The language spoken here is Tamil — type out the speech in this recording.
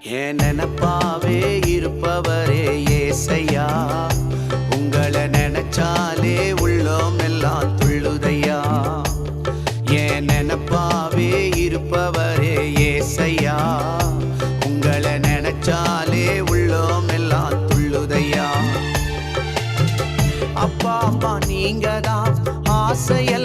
என் நினப்பாவே இருப்பவரே ஏசையா, உங்களை நினைச்சாலே உள்ளோம் எல்லாம் துள்ளுதையா. என் நினப்பாவே இருப்பவரே ஏசையா, உங்களை நினைச்சாலே உள்ளோம் எல்லாம் துள்ளுதையா. அப்பா அம்மா நீங்க தான் ஆசையா